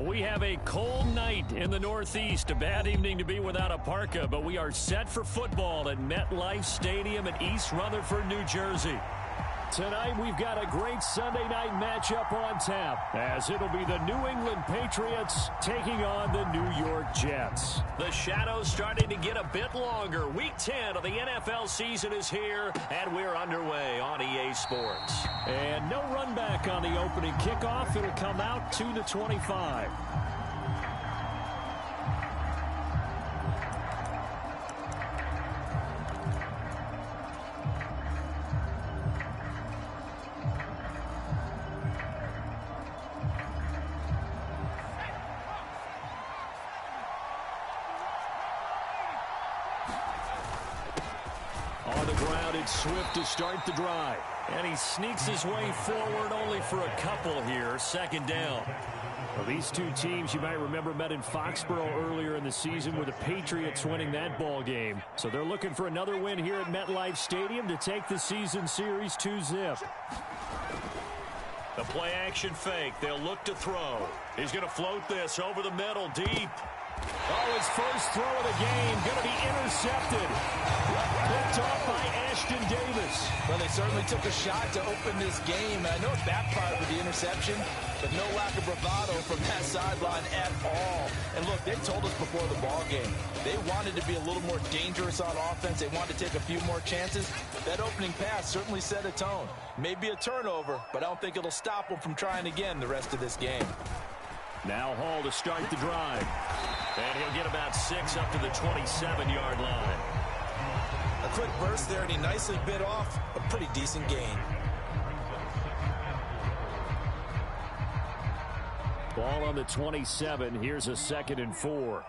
We have a cold night in the Northeast. A bad evening to be without a parka, but we are set for football at MetLife Stadium in East Rutherford, New Jersey. Tonight, we've got a great Sunday night matchup on tap, as it'll be the New England Patriots taking on the New York Jets. The shadows starting to get a bit longer. Week 10 of the NFL season is here, and we're underway on EA Sports. And no run back on the opening kickoff. It'll come out to the 25. On the ground, it's Swift to start the drive. And he sneaks his way forward only for a couple here. Second down. Well, these two teams, you might remember, met in Foxborough earlier in the season with the Patriots winning that ball game. So they're looking for another win here at MetLife Stadium to take the season series 2-zip. The play action fake. They'll look to throw. He's going to float this over the middle deep. Oh, his first throw of the game going to be intercepted. Picked off by Ashton Davis. Well, they certainly took a shot to open this game. I know it backfired with the interception, but no lack of bravado from that sideline at all. And look, they told us before the ball game, they wanted to be a little more dangerous on offense. They wanted to take a few more chances. That opening pass certainly set a tone. Maybe a turnover, but I don't think it'll stop them from trying again the rest of this game. Now Hall to start the drive. And he'll get about 6 up to the 27-yard line. A quick burst there, and he nicely bit off a pretty decent gain. Ball on the 27. Here's a 2nd and 4.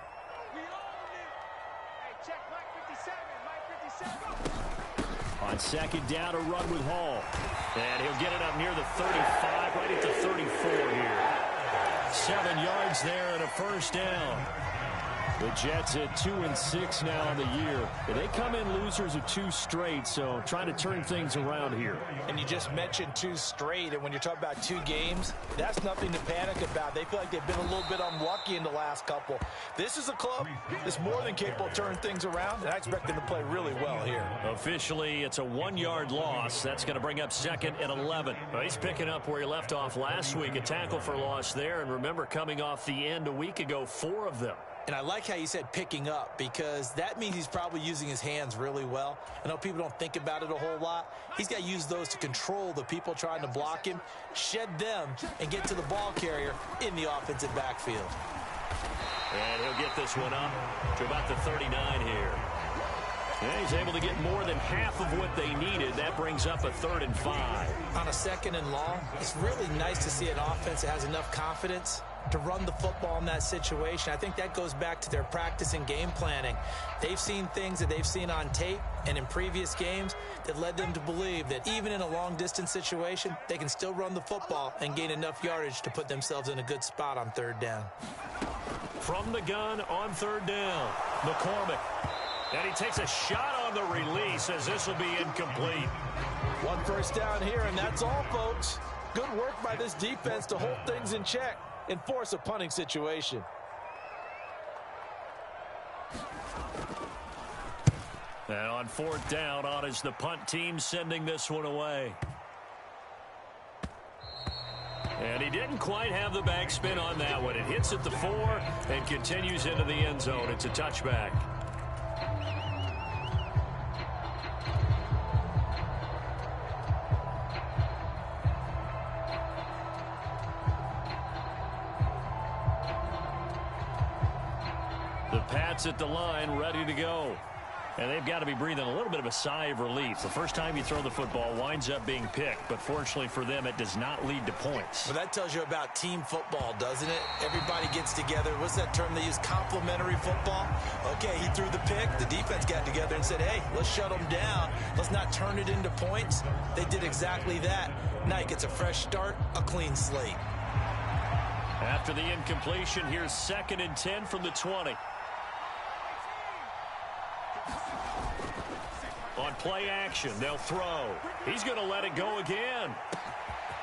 On second down, a run with Hall. And he'll get it up near the 35, right at the 34 here. 7 yards there and a first down. The Jets at 2-6 now on the year. They come in losers of 2 straight, so trying to turn things around here. And you just mentioned 2 straight, and when you're talking about 2 games, that's nothing to panic about. They feel like they've been a little bit unlucky in the last couple. This is a club that's more than capable of turning things around, and I expect them to play really well here. Officially, it's a 1-yard loss. That's going to bring up 2nd and 11. Well, he's picking up where he left off last week. A tackle for loss there, and remember, coming off the end a week ago, 4 of them. And I like how you said picking up, because that means he's probably using his hands really well. I know people don't think about it a whole lot. He's got to use those to control the people trying to block him, shed them, and get to the ball carrier in the offensive backfield. And he'll get this one up to about the 39 here. Yeah, he's able to get more than half of what they needed. That brings up a 3rd and 5. On a 2nd and long, it's really nice to see an offense that has enough confidence to run the football in that situation. I think that goes back to their practice and game planning. They've seen things that they've seen on tape and in previous games that led them to believe that even in a long-distance situation, they can still run the football and gain enough yardage to put themselves in a good spot on 3rd down. From the gun on 3rd down, McCormick. And he takes a shot on the release as this will be incomplete. 1 first down here, and that's all, folks. Good work by this defense to hold things in check and force a punting situation. And on 4th down, on is the punt team sending this one away. And he didn't quite have the backspin on that one. It hits at the 4 and continues into the end zone. It's a touchback. The Pats at the line, ready to go. And they've got to be breathing a little bit of a sigh of relief. The first time you throw the football winds up being picked, but fortunately for them, it does not lead to points. Well, that tells you about team football, doesn't it? Everybody gets together. What's that term they use? Complementary football? Okay, he threw the pick. The defense got together and said, hey, let's shut them down. Let's not turn it into points. They did exactly that. Now he gets a fresh start, a clean slate. After the incompletion, here's 2nd and 10 from the 20. On play action, they'll throw. He's going to let it go again.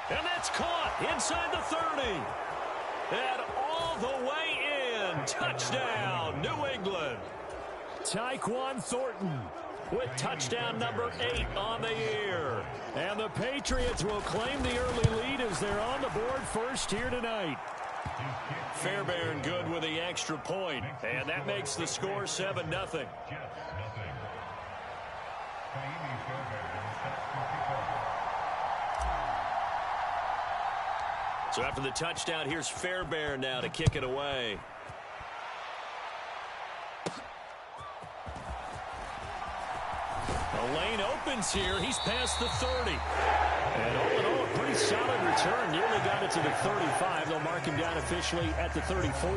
And that's caught inside the 30. And all the way in. Touchdown, New England. Tyquan Thornton with touchdown number 8 on the year. And the Patriots will claim the early lead as they're on the board first here tonight. Fairbairn good with the extra point, and that makes the score 7-0. So after the touchdown, here's Fairbairn now to kick it away. The lane opens here. He's past the 30. And all in all, a pretty solid return. Nearly got it to the 35. They'll mark him down officially at the 34.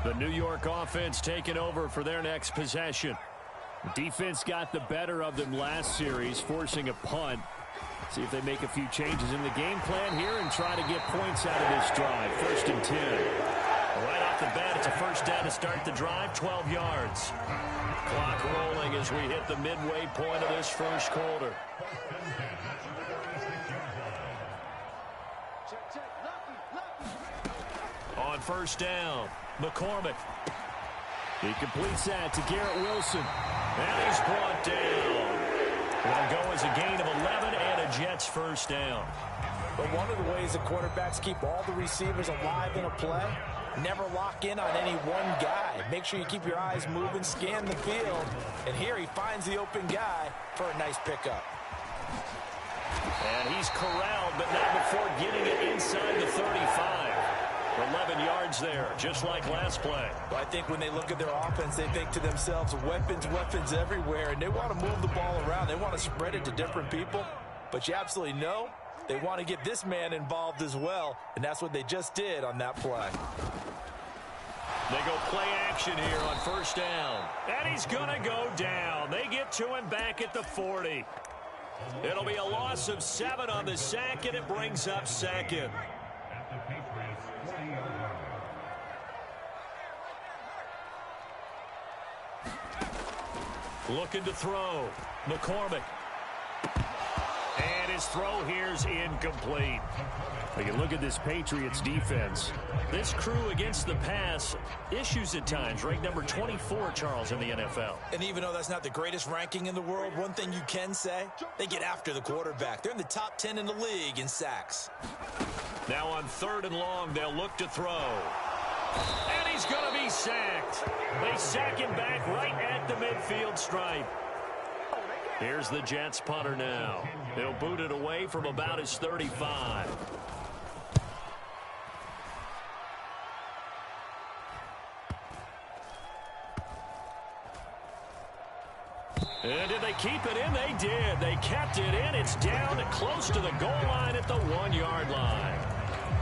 The New York offense taking over for their next possession. The defense got the better of them last series, forcing a punt. See if they make a few changes in the game plan here and try to get points out of this drive. 1st and 10. Right off the bat, it's a first down to start the drive, 12 yards. Clock rolling as we hit the midway point of this first quarter. On first down, McCormick. He completes that to Garrett Wilson. And he's brought down. It'll go as a gain of 11 and a Jets first down. But one of the ways the quarterbacks keep all the receivers alive in a play, never lock in on any one guy. Make sure you keep your eyes moving, scan the field. And here he finds the open guy for a nice pickup. And he's corralled, but not before getting it inside the 35. 11 yards there, just like last play. Well, I think when they look at their offense, they think to themselves, weapons, weapons everywhere, and they want to move the ball around. They want to spread it to different people, but you absolutely know they want to get this man involved as well, and that's what they just did on that play. They go play action here on first down, and he's going to go down. They get to him back at the 40. It'll be a loss of 7 on the sack, and it brings up second. Looking to throw. McCormick. And his throw here's incomplete. You look at this Patriots defense. This crew against the pass, issues at times. Ranked number 24, Charles, in the NFL. And even though that's not the greatest ranking in the world, one thing you can say, they get after the quarterback. They're in the top 10 in the league in sacks. Now on 3rd and long, they'll look to throw. And he's going to be sacked. They sack him back right at the midfield stripe. Here's the Jets punter now. He'll boot it away from about his 35. And did they keep it in? They did. They kept it in. It's down close to the goal line at the 1-yard line.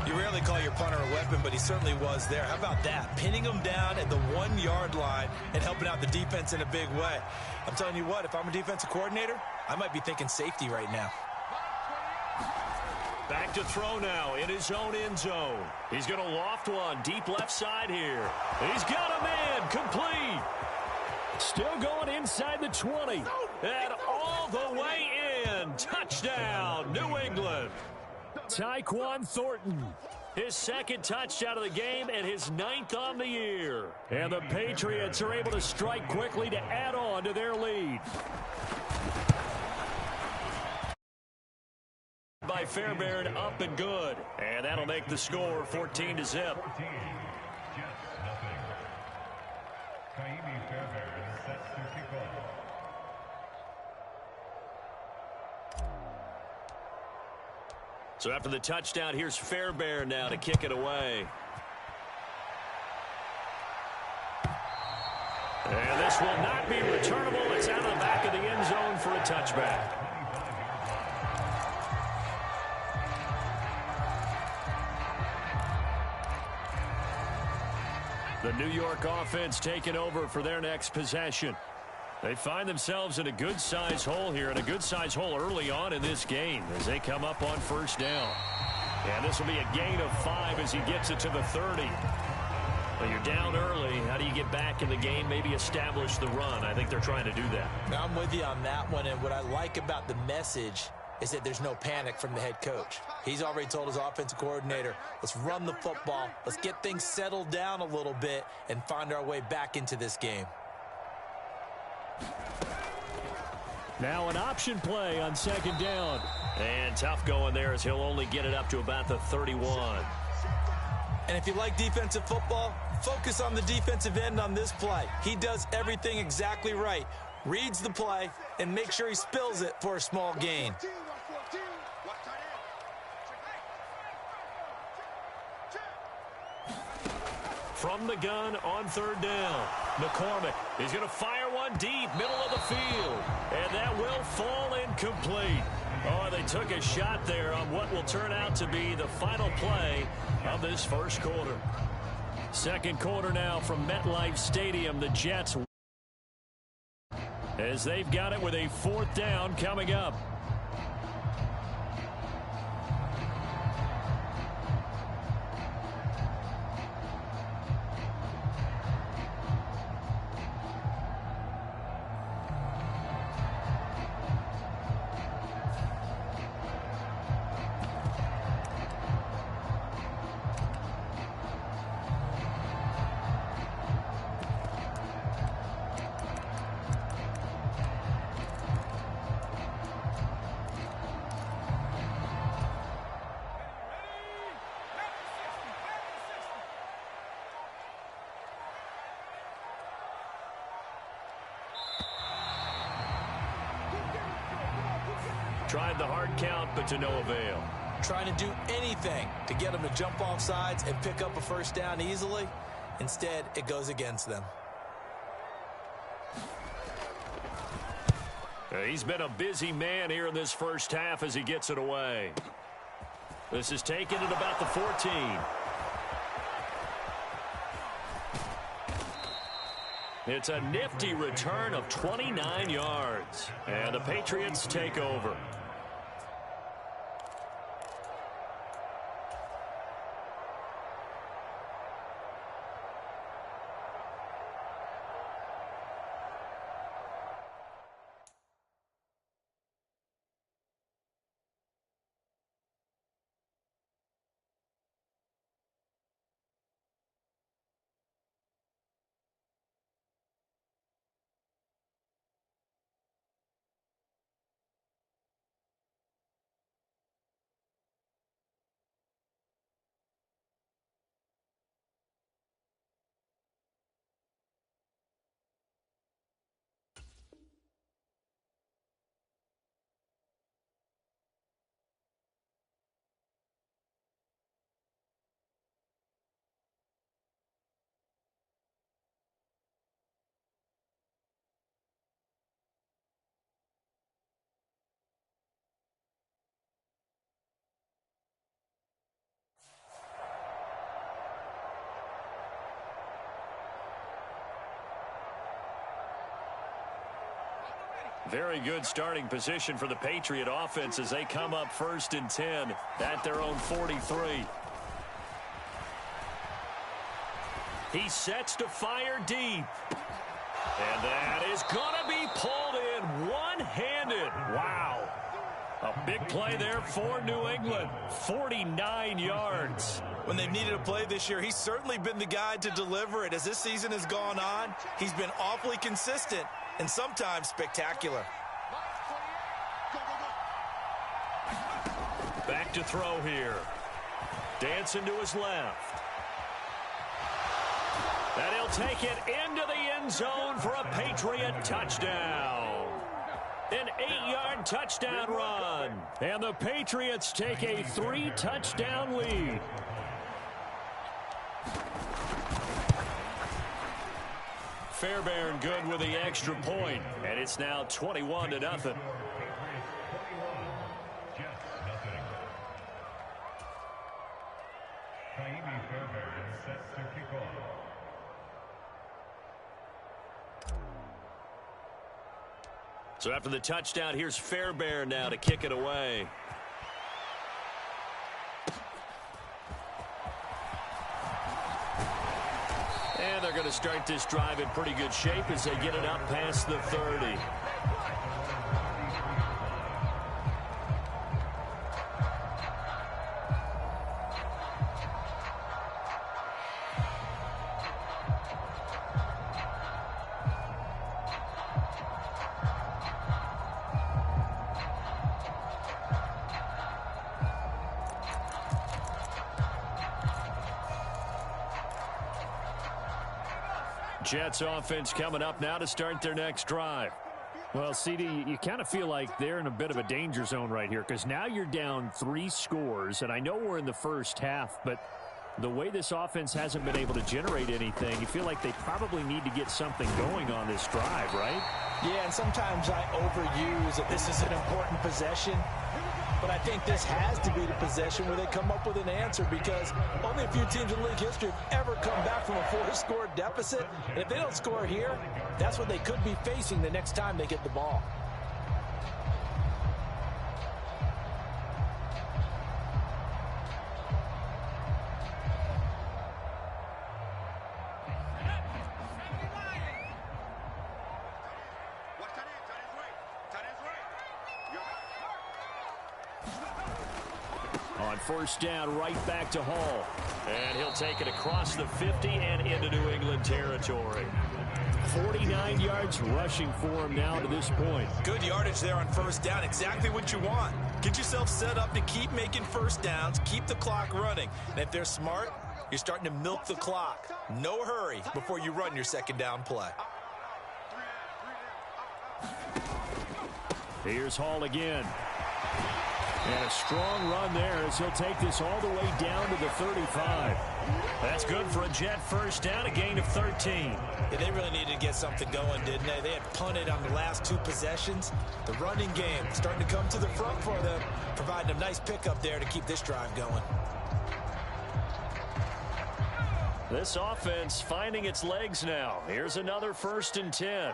You rarely call your punter a weapon, but he certainly was there. How about that? Pinning him down at the 1-yard line and helping out the defense in a big way. I'm telling you what, if I'm a defensive coordinator, I might be thinking safety right now. Back to throw now in his own end zone. He's going to loft one deep left side here. He's got a man complete. Still going inside the 20. And all the way in. Touchdown, New England. Tyquan Thornton, his 2nd touchdown of the game and his 9th on the year. And the Patriots are able to strike quickly to add on to their lead. By Fairbairn, up and good. And that'll make the score 14-0. So after the touchdown, here's Fairbairn now to kick it away. And this will not be returnable. It's out of the back of the end zone for a touchback. The New York offense taking over for their next possession. They find themselves in a good-size hole here, and a good-size hole early on in this game as they come up on first down. And this will be a gain of 5 as he gets it to the 30. You're down early. How do you get back in the game, maybe establish the run? I think they're trying to do that. I'm with you on that one, and what I like about the message is that there's no panic from the head coach. He's already told his offensive coordinator, let's run the football, let's get things settled down a little bit and find our way back into this game. Now an option play on second down. And tough going there as he'll only get it up to about the 31. And if you like defensive football, focus on the defensive end on this play. He does everything exactly right. Reads the play and makes sure he spills it for a small gain. From the gun on third down, McCormick is going to fire one deep, middle of the field. And that will fall incomplete. Oh, they took a shot there on what will turn out to be the final play of this first quarter. Second quarter now from MetLife Stadium. The Jets, as they've got it with a fourth down coming up. Tried the hard count, but to no avail. Trying to do anything to get them to jump off sides and pick up a first down easily. Instead, it goes against them. He's been a busy man here in this first half as he gets it away. This is taken at about the 14. It's a nifty return of 29 yards. And the Patriots take over. Very good starting position for the Patriot offense as they come up 1st and 10 at their own 43. He sets to fire deep. And that is going to be pulled in one-handed. Wow. A big play there for New England. 49 yards. When they've needed a play this year, he's certainly been the guy to deliver it. As this season has gone on, he's been awfully consistent and sometimes spectacular. Back to throw here. Dancing to his left. And he'll take it into the end zone for a Patriot touchdown. An 8-yard touchdown run. And the Patriots take a 3-touchdown lead. Fairbairn good with the extra point, and it's now 21-0. So after the touchdown, here's Fairbairn now to kick it away. going to start this drive in pretty good shape as they get it up past the 30. Jets offense coming up now to start their next drive. Well, CD, you kind of feel like they're in a bit of a danger zone right here because now you're down 3 scores, and I know we're in the first half, but the way this offense hasn't been able to generate anything, you feel like they probably need to get something going on this drive, right? Yeah, and sometimes I overuse that this is an important possession. But I think this has to be the possession where they come up with an answer because only a few teams in league history have ever come back from a 4-score deficit. And if they don't score here, that's what they could be facing the next time they get the ball. On first down, right back to Hall. And he'll take it across the 50 and into New England territory. 49 yards rushing for him now to this point. Good yardage there on first down. Exactly what you want. Get yourself set up to keep making first downs, keep the clock running. And if they're smart, you're starting to milk the clock. No hurry before you run your second down play. Here's Hall again. And a strong run there as he'll take this all the way down to the 35. That's good for a Jet first down, a gain of 13. Yeah, they really needed to get something going, didn't they? They had punted on the last 2 possessions. The running game starting to come to the front for them, providing a nice pickup there to keep this drive going. This offense finding its legs now. Here's another 1st and 10.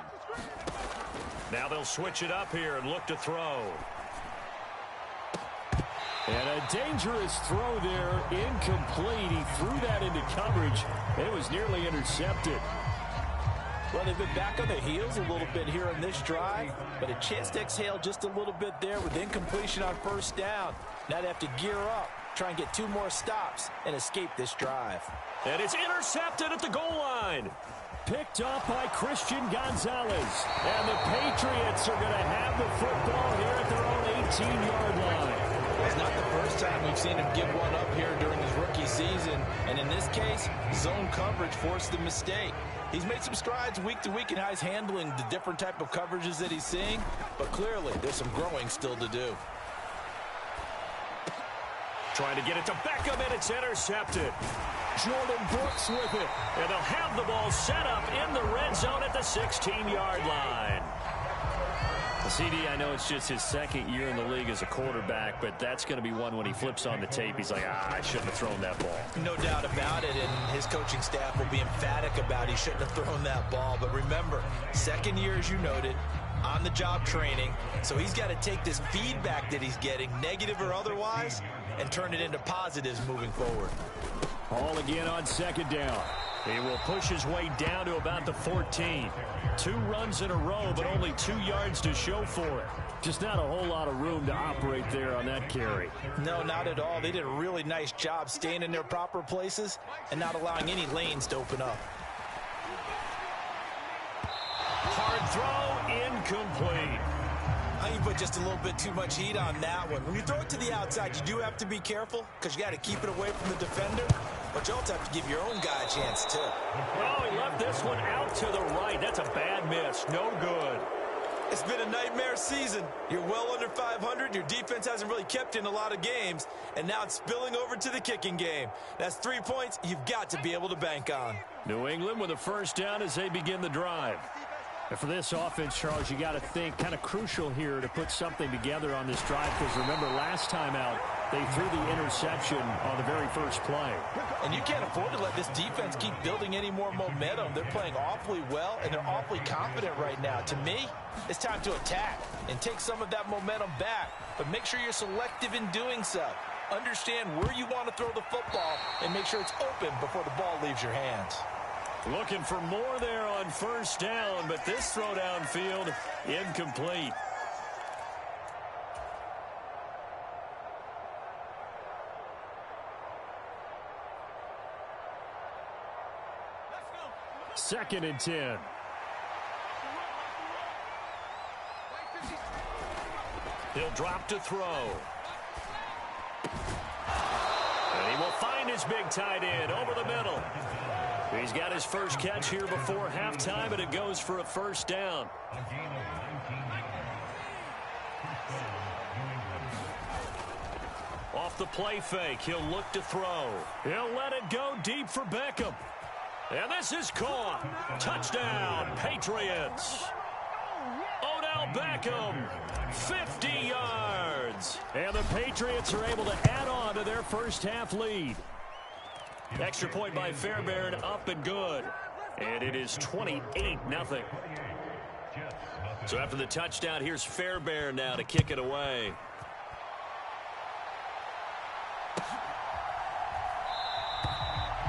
Now they'll switch it up here and look to throw. And a dangerous throw there, incomplete. He threw that into coverage. It was nearly intercepted. Well, they've been back on their heels a little bit here in this drive, but a chance to exhale just a little bit there with incompletion on first down. Now they have to gear up, try and get 2 more stops, and escape this drive. And it's intercepted at the goal line. Picked up by Christian Gonzalez. And the Patriots are going to have the football here at their own 18-yard line. It's not the first time we've seen him give one up here during his rookie season. And in this case, zone coverage forced the mistake. He's made some strides week to week in how he's handling the different type of coverages that he's seeing. But clearly, there's some growing still to do. Trying to get it to Beckham, and it's intercepted. Jordan Brooks with it. And they'll have the ball set up in the red zone at the 16-yard line. CD, I know it's just his 2nd year in the league as a quarterback, but that's going to be one when he flips on the tape. He's like, I shouldn't have thrown that ball. No doubt about it, and his coaching staff will be emphatic about he shouldn't have thrown that ball. But remember, 2nd year, as you noted, on-the-job training. So he's got to take this feedback that he's getting, negative or otherwise, and turn it into positives moving forward. Hall again on 2nd down. He will push his way down to about the 14. 2 runs in a row, but only 2 yards to show for it. Just not a whole lot of room to operate there on that carry. No, not at all. They did a really nice job staying in their proper places and not allowing any lanes to open up. Hard throw, incomplete. I think you put just a little bit too much heat on that one. When you throw it to the outside, you do have to be careful because you got to keep it away from the defender. But you also have to give your own guy a chance, too. Oh, he left this one out to the right. That's a bad miss. No good. It's been a nightmare season. You're well under 500. Your defense hasn't really kept in a lot of games. And now it's spilling over to the kicking game. That's 3 points you've got to be able to bank on. New England with a first down as they begin the drive. And for this offense, Charles, you got to think kind of crucial here to put something together on this drive because remember last time out they threw the interception on the very first play. And you can't afford to let this defense keep building any more momentum. They're playing awfully well and they're awfully confident right now. To me, it's time to attack and take some of that momentum back, but make sure you're selective in doing so. Understand where you want to throw the football and make sure it's open before the ball leaves your hands. Looking for more there on first down, but this throw downfield incomplete. Second and 10. He'll drop to throw. And he will find his big tight end over the middle. He's got his first catch here before halftime, and it goes for a first down. Off the play fake, he'll look to throw. He'll let it go deep for Beckham. And this is caught. Touchdown, Patriots. Odell Beckham, 50 yards. And the Patriots are able to add on to their first half lead. Extra point by Fairbairn, up and good. And it is 28-0. So after the touchdown, here's Fairbairn now to kick it away.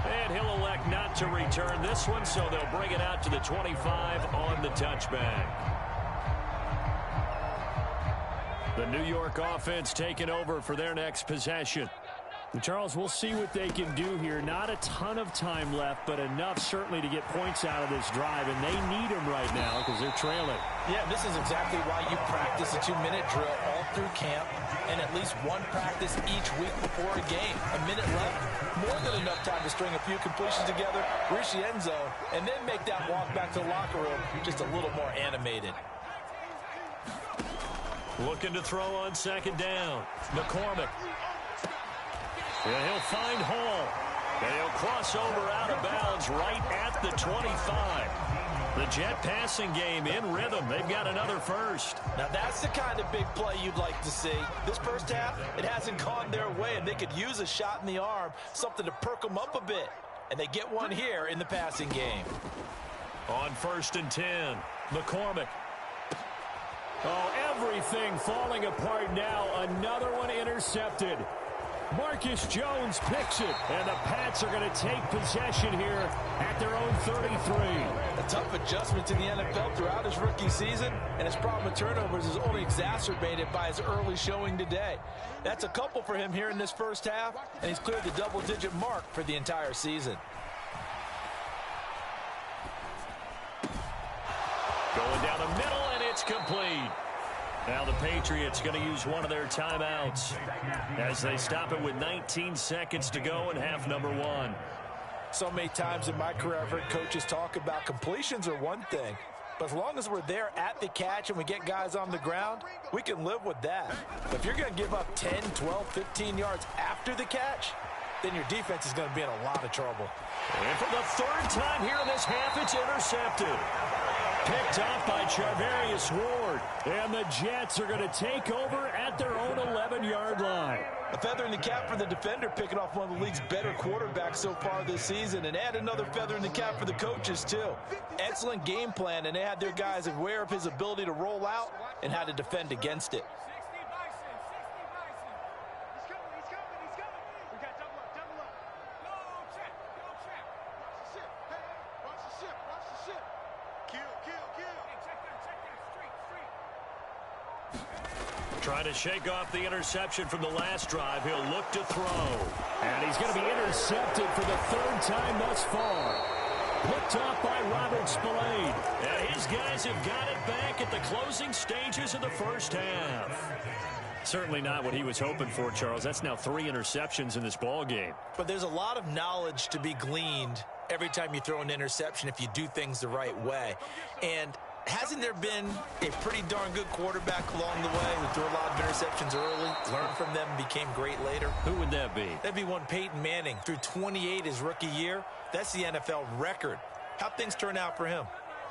And he'll elect not to return this one, so they'll bring it out to the 25 on the touchback. The New York offense taking over for their next possession. Charles, we'll see what they can do here. Not a ton of time left, but enough certainly to get points out of this drive, and they need them right now because they're trailing. Yeah, this is exactly why you practice a 2-minute drill all through camp and at least one practice each week before a game. A minute left, more than enough time to string a few completions together, reach the end zone, and then make that walk back to the locker room just a little more animated. Looking to throw on second down. McCormick. And he'll find Hall. And he'll cross over out of bounds right at the 25. The Jet passing game in rhythm. They've got another first. Now that's the kind of big play you'd like to see. This first half, it hasn't gone their way, and they could use a shot in the arm, something to perk them up a bit. And they get one here in the passing game. On 1st and 10, McCormick. Oh, everything falling apart now. Another one intercepted. Marcus Jones picks it, and the Pats are going to take possession here at their own 33. A tough adjustment to the NFL throughout his rookie season, and his problem with turnovers is only exacerbated by his early showing today. That's a couple for him here in this first half, and he's cleared the double-digit mark for the entire season. Going down the middle, and it's complete. Now the Patriots going to use one of their timeouts as they stop it with 19 seconds to go in half number one. So many times in my career, I've heard coaches talk about completions are one thing, but as long as we're there at the catch and we get guys on the ground, we can live with that. But if you're going to give up 10, 12, 15 yards after the catch, then your defense is going to be in a lot of trouble. And for the third time here in this half, it's intercepted. Picked off by Charvarius Ward. And the Jets are going to take over at their own 11-yard line. A feather in the cap for the defender, picking off one of the league's better quarterbacks so far this season. And add another feather in the cap for the coaches, too. Excellent game plan, and they had their guys aware of his ability to roll out and how to defend against it. Trying to shake off the interception from the last drive. He'll look to throw. And he's going to be intercepted for the third time thus far. Picked off by Robert Spillane. And his guys have got it back at the closing stages of the first half. Certainly not what he was hoping for, Charles. That's now 3 interceptions in this ball game. But there's a lot of knowledge to be gleaned every time you throw an interception if you do things the right way. And hasn't there been a pretty darn good quarterback along the way who threw a lot of interceptions early, learned from them, and became great later? Who would that be? That'd be one Peyton Manning. Threw 28 his rookie year. That's the NFL record. How'd things turn out for him?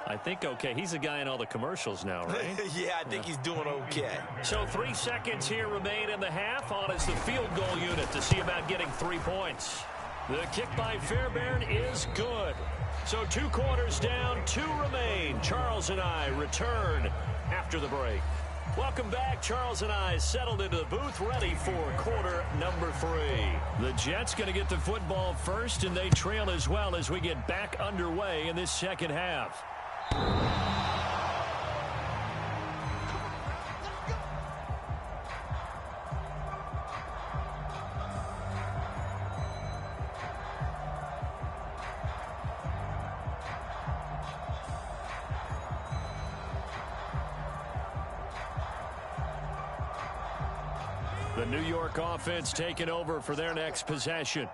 I think okay. He's a guy in all the commercials now, right? Yeah, I think he's doing okay. So 3 seconds here remain in the half. On is the field goal unit to see about getting 3 points. The kick by Fairbairn is good. So 2 quarters down, 2 remain. Charles and I return after the break. Welcome back. Charles and I settled into the booth, ready for quarter number 3. The Jets going to get the football first, and they trail as well as we get back underway in this second half. The New York offense taking over for their next possession.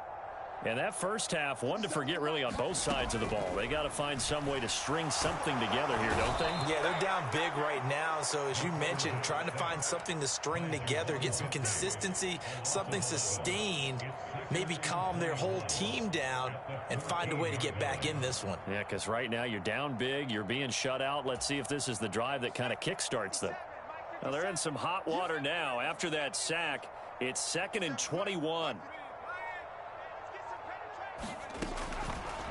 And that first half, one to forget really on both sides of the ball. They got to find some way to string something together here, don't they? Yeah, they're down big right now. So as you mentioned, trying to find something to string together, get some consistency, something sustained, maybe calm their whole team down and find a way to get back in this one. Yeah, because right now you're down big, you're being shut out. Let's see if this is the drive that kind of kickstarts them. Now they're in some hot water now. After that sack, it's 2nd and 21.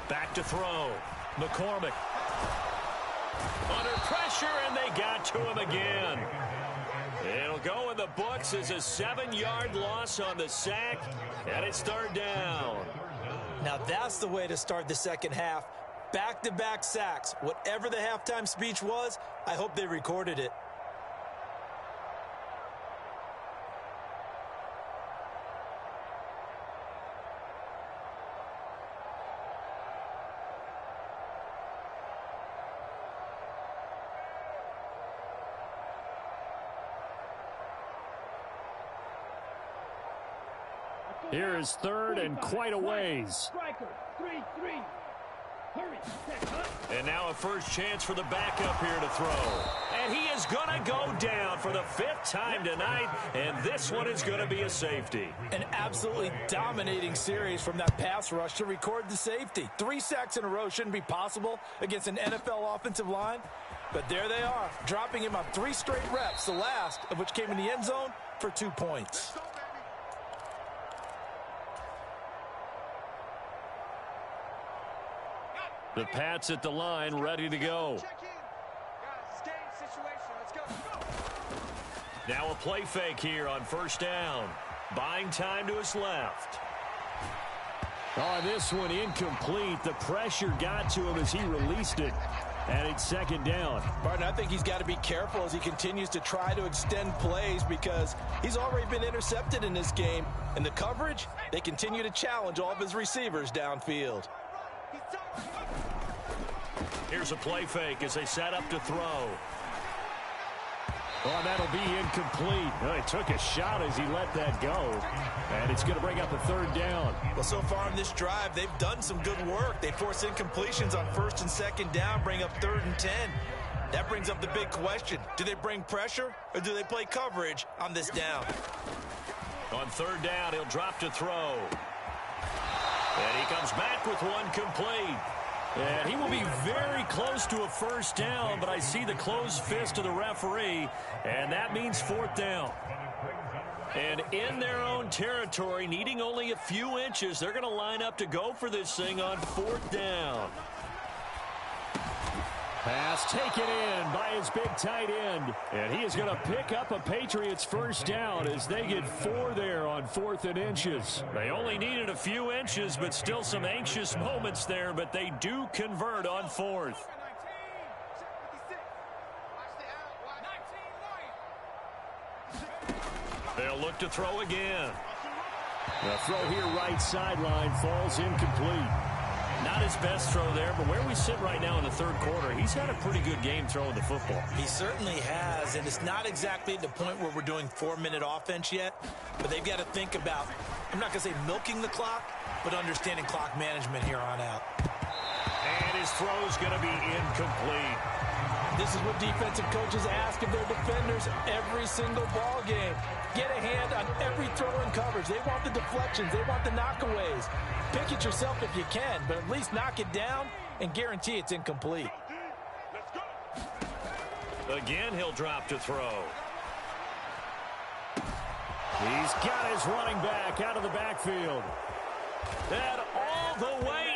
Back to throw. McCormick. Under pressure, and they got to him again. It'll go in the books as a 7-yard loss on the sack, and it's 3rd down. Now that's the way to start the second half. Back-to-back sacks. Whatever the halftime speech was, I hope they recorded it. Here is 3rd and quite a ways. And now a first chance for the backup here to throw. And he is going to go down for the 5th time tonight, and this one is going to be a safety. An absolutely dominating series from that pass rush to record the safety. 3 sacks in a row shouldn't be possible against an NFL offensive line, but there they are, dropping him on 3 straight reps, the last of which came in the end zone for 2 points. The Pats at the line, ready to go. Now a play fake here on 1st down. Buying time to his left. Oh, this one incomplete. The pressure got to him as he released it. And it's 2nd down. Martin, I think he's got to be careful as he continues to try to extend plays because he's already been intercepted in this game. And the coverage, they continue to challenge all of his receivers downfield. Here's a play fake as they set up to throw. Oh, that'll be incomplete. Well, he took a shot as he let that go. And it's going to bring up a 3rd down. Well, so far in this drive, they've done some good work. They force incompletions on 1st and 2nd down, bring up 3rd and 10. That brings up the big question. Do they bring pressure or do they play coverage on this down? On 3rd down, he'll drop to throw. And he comes back with one complete. And he will be very close to a 1st down, but I see the closed fist of the referee, and that means 4th down. And in their own territory, needing only a few inches, they're going to line up to go for this thing on 4th down. Pass taken in by his big tight end. And he is going to pick up a Patriots 1st down as they get 4 there on 4th and inches. They only needed a few inches, but still some anxious moments there, but they do convert on 4th. They'll look to throw again. The throw here right sideline falls incomplete. Not his best throw there, but where we sit right now in the 3rd quarter, he's had a pretty good game throwing the football. He certainly has, and it's not exactly at the point where we're doing 4-minute offense yet, but they've got to think about, I'm not going to say milking the clock, but understanding clock management here on out. And his throw's going to be incomplete. This is what defensive coaches ask of their defenders every single ball game. Get a hand on every throw in coverage. They want the deflections. They want the knockaways. Pick it yourself if you can, but at least knock it down and guarantee it's incomplete. Again, he'll drop to throw. He's got his running back out of the backfield. And all the way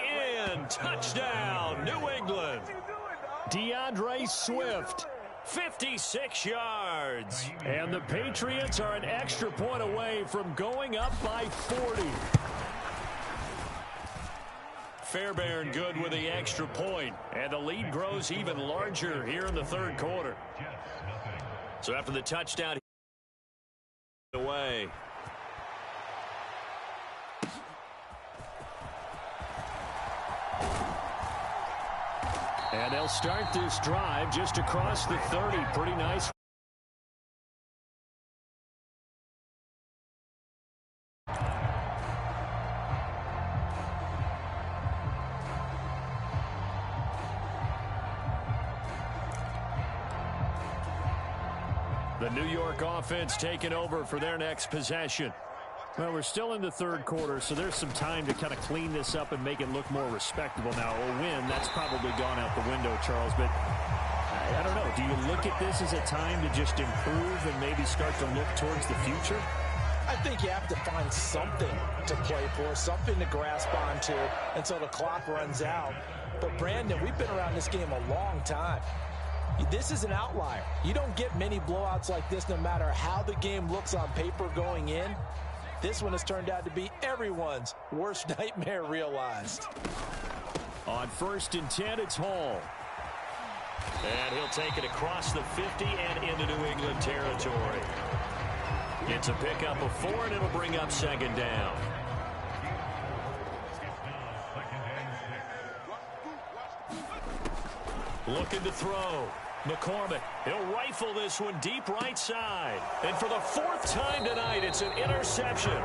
in. Touchdown, New England. DeAndre Swift 56 yards. And the Patriots are an extra point away from going up by 40. Fairbairn good with the extra point, and the lead grows even larger here in the third quarter. So after the touchdown, away. And they'll start this drive just across the 30. Pretty nice. The New York offense taking over for their next possession. Well, we're still in the third quarter, so there's some time to kind of clean this up and make it look more respectable. Now, a win, that's probably gone out the window, Charles, but I don't know. Do you look at this as a time to just improve and maybe start to look towards the future? I think you have to find something to play for, something to grasp onto until the clock runs out. But, Brandon, we've been around this game a long time. This is an outlier. You don't get many blowouts like this no matter how the game looks on paper going in. This one has turned out to be everyone's worst nightmare realized. On 1st and 10, it's Hall. And he'll take it across the 50 and into New England territory. It's a pickup of 4, and it'll bring up 2nd down. Looking to throw. McCormick, he'll rifle this one deep right side. And for the 4th time tonight, it's an interception.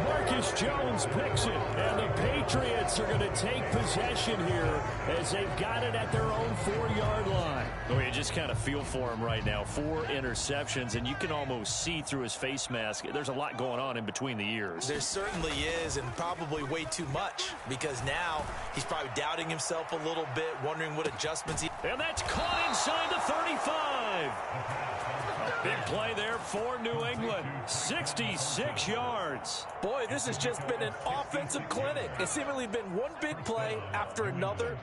Marcus Jones picks it, and the Patriots are going to take possession here as they've got it at their own 4-yard line. Oh, you just kind of feel for him right now. 4 interceptions, and you can almost see through his face mask. There's a lot going on in between the ears. There certainly is, and probably way too much, because now he's probably doubting himself a little bit, wondering what adjustments he... And that's caught inside the 35. Big play there for New England. 66 yards. Boy, this has just been an offensive clinic. It's seemingly been one big play after another,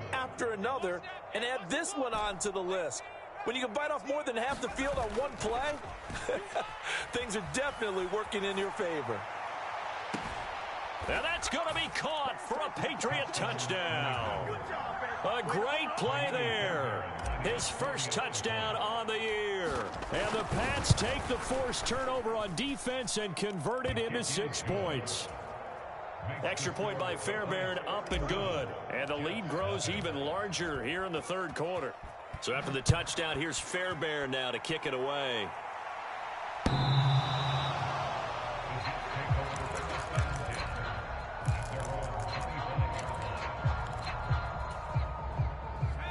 and add this one on to the list. When you can bite off more than half the field on one play, things are definitely working in your favor. And that's going to be caught for a Patriot touchdown. A great play there. His first touchdown on the year. And the Pats take the forced turnover on defense and convert it into 6 points. Extra point by Fairbairn, up and good. And the lead grows even larger here in the third quarter. So after the touchdown, here's Fairbairn now to kick it away.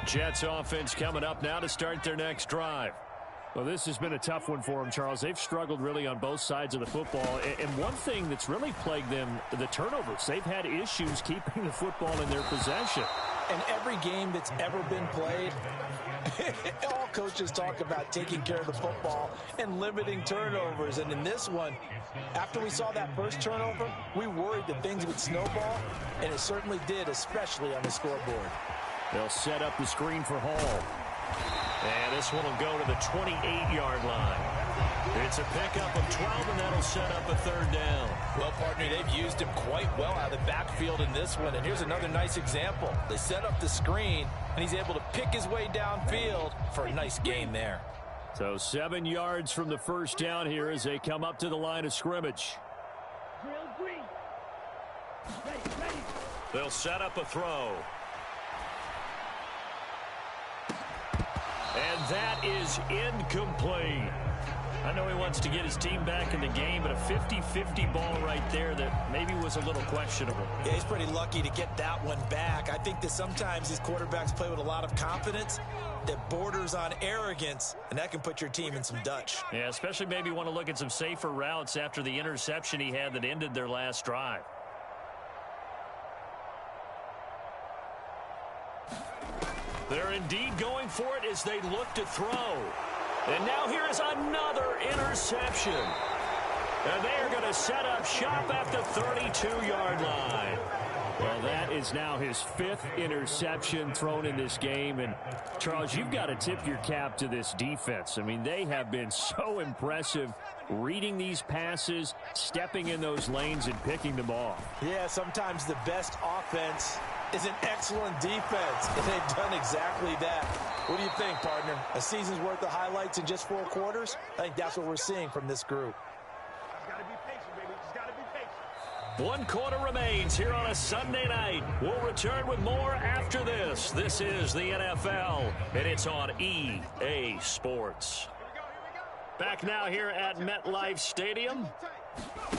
Jets offense coming up now to start their next drive. Well, this has been a tough one for them, Charles. They've struggled really on both sides of the football. And one thing that's really plagued them, the turnovers. They've had issues keeping the football in their possession. And every game that's ever been played, all coaches talk about taking care of the football and limiting turnovers. And in this one, after we saw that first turnover, we worried that things would snowball, and it certainly did, especially on the scoreboard. They'll set up the screen for Hall. And this one will go to the 28-yard line. It's a pickup of 12, and that'll set up a 3rd down. Well, partner, they've used him quite well out of the backfield in this one. And here's another nice example. They set up the screen, and he's able to pick his way downfield for a nice gain there. So 7 yards from the first down here as they come up to the line of scrimmage. They'll set up a throw. And that is incomplete. I know he wants to get his team back in the game, but a 50-50 ball right there that maybe was a little questionable. Yeah, he's pretty lucky to get that one back. I think that sometimes these quarterbacks play with a lot of confidence that borders on arrogance, and that can put your team in some Dutch. Yeah, especially maybe want to look at some safer routes after the interception he had that ended their last drive. They're indeed going for it as they look to throw. And now here is another interception. And they are going to set up shop at the 32-yard line. Well, that is now his 5th interception thrown in this game. And, Charles, you've got to tip your cap to this defense. I mean, they have been so impressive reading these passes, stepping in those lanes, and picking them off. Yeah, sometimes the best offense is an excellent defense, and they've done exactly that. What do you think, partner? A season's worth of highlights in just 4 quarters? I think that's what we're seeing from this group. One quarter remains here on a Sunday night. We'll return with more after this. This is the NFL, and it's on EA Sports. Back now here at MetLife Stadium.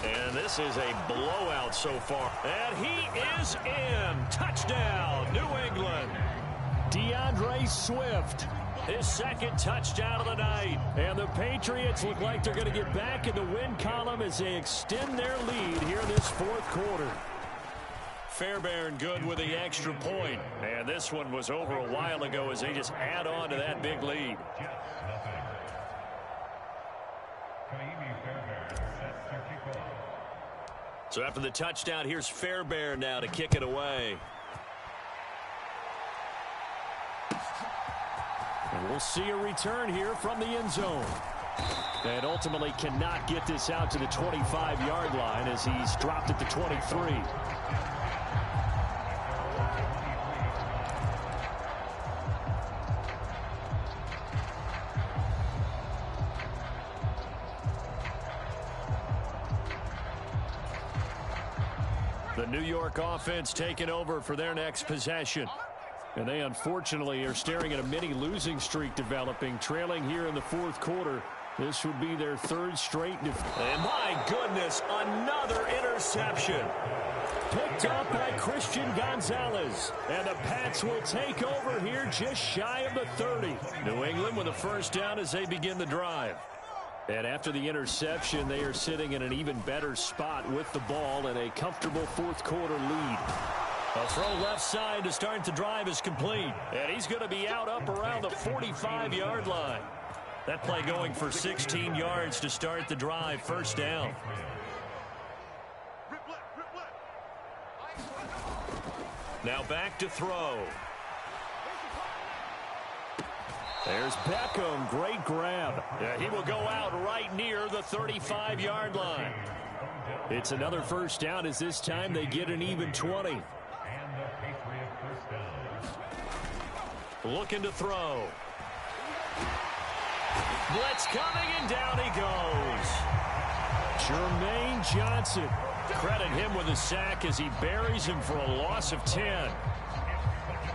And this is a blowout so far. And he is in. Touchdown, New England. DeAndre Swift, his 2nd touchdown of the night. And the Patriots look like they're going to get back in the win column as they extend their lead here in this 4th quarter. Fairbairn good with the extra point. And this one was over a while ago as they just add on to that big lead. So after the touchdown, here's Fairbairn now to kick it away. And we'll see a return here from the end zone. And ultimately cannot get this out to the 25-yard line as he's dropped at the 23. The New York offense taking over for their next possession. And they unfortunately are staring at a mini losing streak developing, trailing here in the 4th quarter. This would be their 3rd straight. And my goodness, another interception. Picked up by Christian Gonzalez. And the Pats will take over here just shy of the 30. New England with a 1st down as they begin the drive. And after the interception, they are sitting in an even better spot with the ball and a comfortable 4th quarter lead. A throw left side to start the drive is complete. And he's going to be out up around the 45-yard line. That play going for 16 yards to start the drive. 1st down. Now back to throw. There's Beckham. Great grab. Yeah, he will go out right near the 35-yard line. It's another 1st down as this time they get an even 20. Looking to throw. Blitz coming, and down he goes. Jermaine Johnson. Credit him with a sack as he buries him for a loss of 10.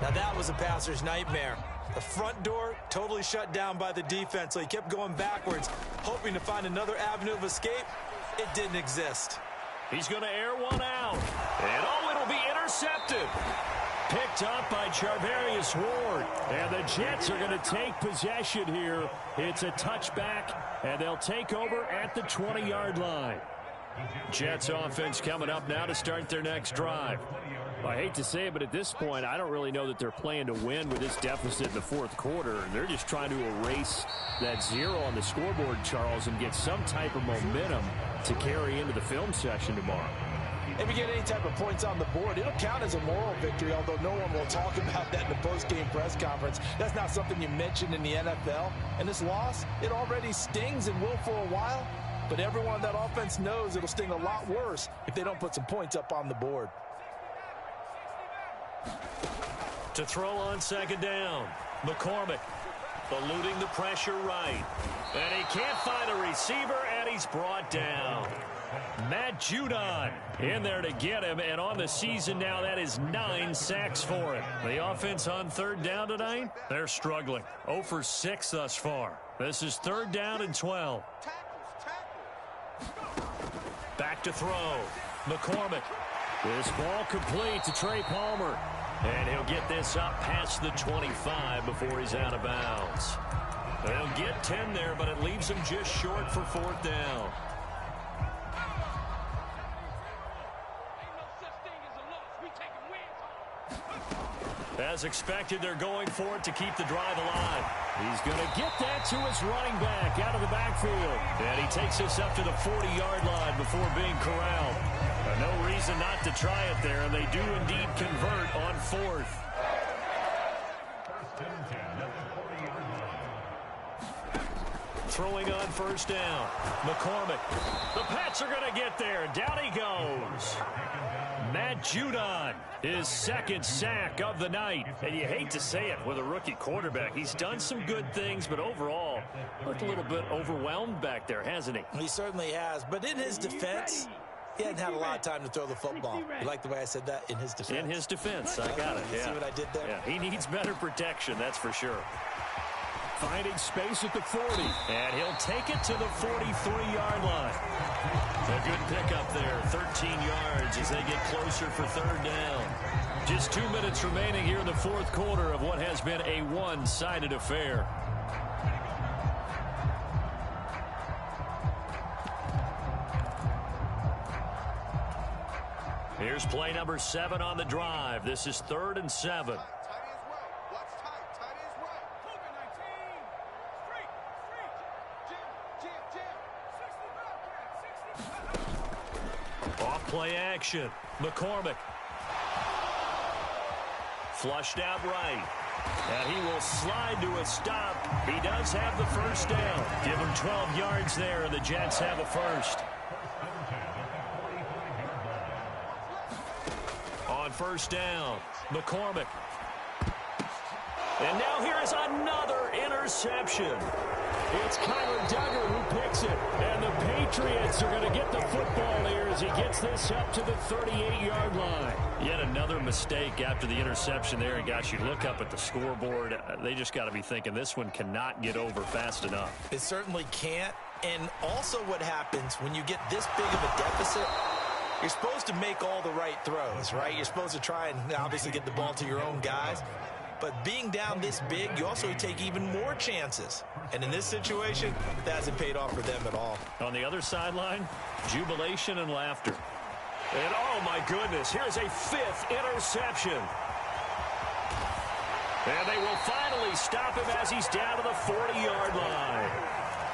Now that was a passer's nightmare. The front door totally shut down by the defense, so he kept going backwards, hoping to find another avenue of escape. It didn't exist. He's going to air one out. And oh, it'll be intercepted. Picked up by Charvarius Ward. And the Jets are going to take possession here. It's a touchback, and they'll take over at the 20-yard line. Jets offense coming up now to start their next drive. I hate to say it, but at this point, I don't really know that they're playing to win with this deficit in the 4th quarter. They're just trying to erase that 0 on the scoreboard, Charles, and get some type of momentum to carry into the film session tomorrow. If you get any type of points on the board, it'll count as a moral victory, although no one will talk about that in the post-game press conference. That's not something you mentioned in the NFL. And this loss, it already stings and will for a while, but everyone on that offense knows it'll sting a lot worse if they don't put some points up on the board. To throw on 2nd down, McCormick eluding the pressure right. And he can't find a receiver, and he's brought down. Matt Judon in there to get him, and on the season now, that is 9 sacks for him. The offense on 3rd down tonight, they're struggling. 0 for 6 thus far. This is 3rd down and 12. Back to throw. McCormick. This ball complete to Trey Palmer. And he'll get this up past the 25 before he's out of bounds. They'll get 10 there, but it leaves him just short for 4th down. As expected, they're going for it to keep the drive alive. He's going to get that to his running back out of the backfield. And he takes this up to the 40-yard line before being corralled. No reason not to try it there, and they do indeed convert on fourth. Throwing on first down. McCormick. The Pats are going to get there. Down he goes. Matt Judon, his second sack of the night. And you hate to say it with a rookie quarterback. He's done some good things, but overall, looked a little bit overwhelmed back there, hasn't he? He certainly has. But in his defense, he hadn't had a lot of time to throw the football. You like the way I said that? In his defense. In his defense. I got it. You see what I did there? Yeah, he needs better protection, that's for sure. Finding space at the 40, and he'll take it to the 43-yard line. A good pickup there, 13 yards as they get closer for third down. Just 2 minutes remaining here in the fourth quarter of what has been a one-sided affair. Here's play number 7 on the drive. This is 3rd and 7. Play action. McCormick. Flushed out right. And he will slide to a stop. He does have the first down. Give him 12 yards there, and the Jets have a first. On first down, McCormick. And now here is another interception. It's Kyler Duggar who picks it. And the Patriots are going to get the football here as he gets this up to the 38-yard line. Yet another mistake after the interception there. And, gosh, you look up at the scoreboard. They just got to be thinking this one cannot get over fast enough. It certainly can't. And also what happens when you get this big of a deficit, you're supposed to make all the right throws, right? You're supposed to try and obviously get the ball to your own guys. But being down this big, you also take even more chances. And in this situation, that hasn't paid off for them at all. On the other sideline, jubilation and laughter. And, oh, my goodness, here's a 5th interception. And they will finally stop him as he's down to the 40-yard line.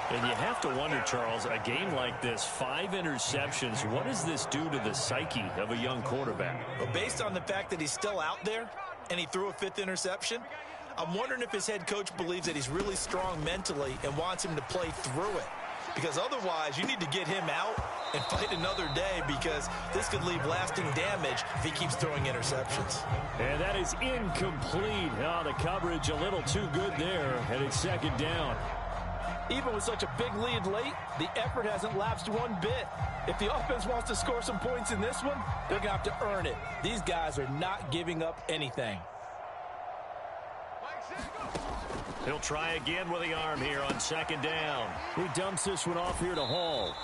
And you have to wonder, Charles, a game like this, 5 interceptions, what does this do to the psyche of a young quarterback? Well, based on the fact that he's still out there, and he threw a 5th interception, I'm wondering if his head coach believes that he's really strong mentally and wants him to play through it. Because otherwise, you need to get him out and fight another day, because this could leave lasting damage if he keeps throwing interceptions. And that is incomplete. Oh, the coverage a little too good there, and it's 2nd down. Even with such a big lead late, the effort hasn't lapsed one bit. If the offense wants to score some points in this one, they're going to have to earn it. These guys are not giving up anything. He'll try again with the arm here on 2nd down. He dumps this one off here to Hall.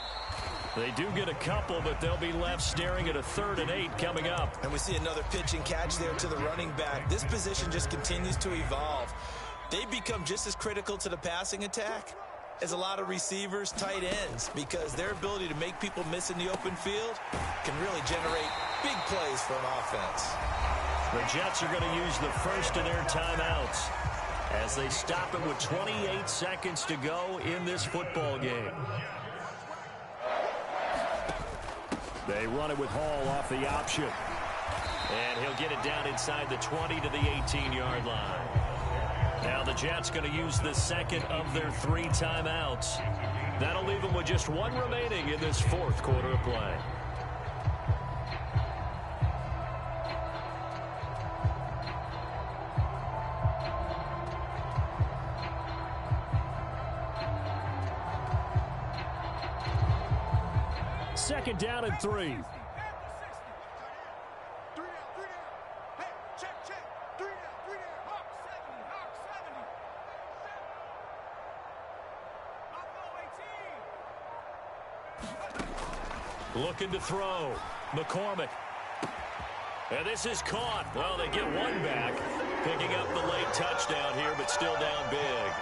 They do get a couple, but they'll be left staring at a 3rd and 8 coming up. And we see another pitch and catch there to the running back. This position just continues to evolve. They become just as critical to the passing attack as a lot of receivers, tight ends, because their ability to make people miss in the open field can really generate big plays for an offense. The Jets are going to use the first of their timeouts as they stop him with 28 seconds to go in this football game. They run it with Hall off the option. And he'll get it down inside the 20 to the 18-yard line. Now the Jets going to use the second of their 3 timeouts. That'll leave them with just 1 remaining in this 4th quarter of play. Second down and 3. Looking to throw. McCormick. And this is caught. Well, they get one back. Picking up the late touchdown here, but still down big.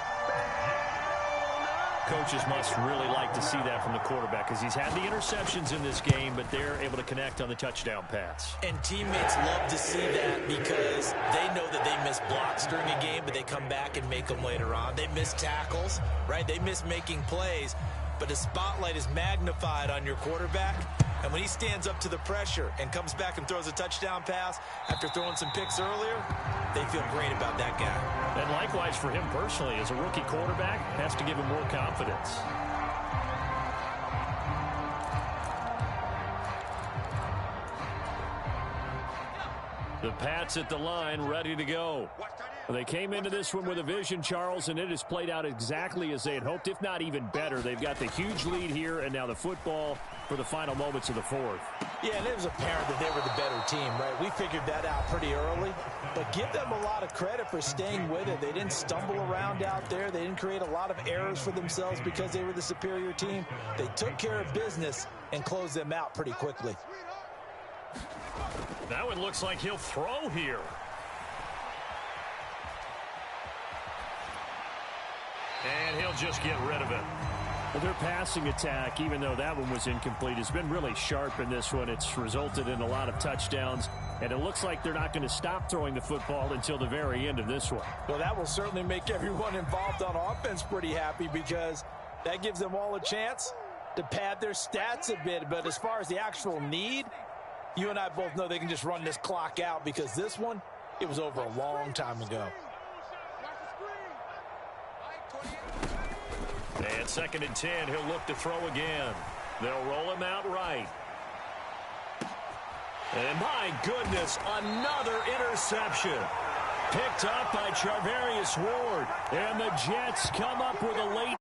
Coaches must really like to see that from the quarterback, because he's had the interceptions in this game, but they're able to connect on the touchdown pass. And teammates love to see that, because they know that they miss blocks during a game, but they come back and make them later on. They miss tackles, right? They miss making plays. But the spotlight is magnified on your quarterback, And when he stands up to the pressure and comes back and throws a touchdown pass after throwing some picks earlier, they feel great about that guy. And likewise for him personally, as a rookie quarterback, has to give him more confidence. The Pats at the line, ready to go. They came into this one with a vision, Charles, and it has played out exactly as they had hoped, if not even better. They've got the huge lead here, and now the football for the final moments of the fourth. Yeah, and it was apparent that they were the better team, right? We figured that out pretty early, but give them a lot of credit for staying with it. They didn't stumble around out there. They didn't create a lot of errors for themselves because they were the superior team. They took care of business and closed them out pretty quickly. That one looks like he'll throw here. And he'll just get rid of it. Well, their passing attack, even though that one was incomplete, has been really sharp in this one. It's resulted in a lot of touchdowns, and it looks like they're not going to stop throwing the football until the very end of this one. Well, that will certainly make everyone involved on offense pretty happy because that gives them all a chance to pad their stats a bit. But as far as the actual need, you and I both know they can just run this clock out because this one, it was over a long time ago. And 2nd and 10, he'll look to throw again. They'll roll him out right. And my goodness, another interception. Picked up by Charvarius Ward. And the Jets come up with a late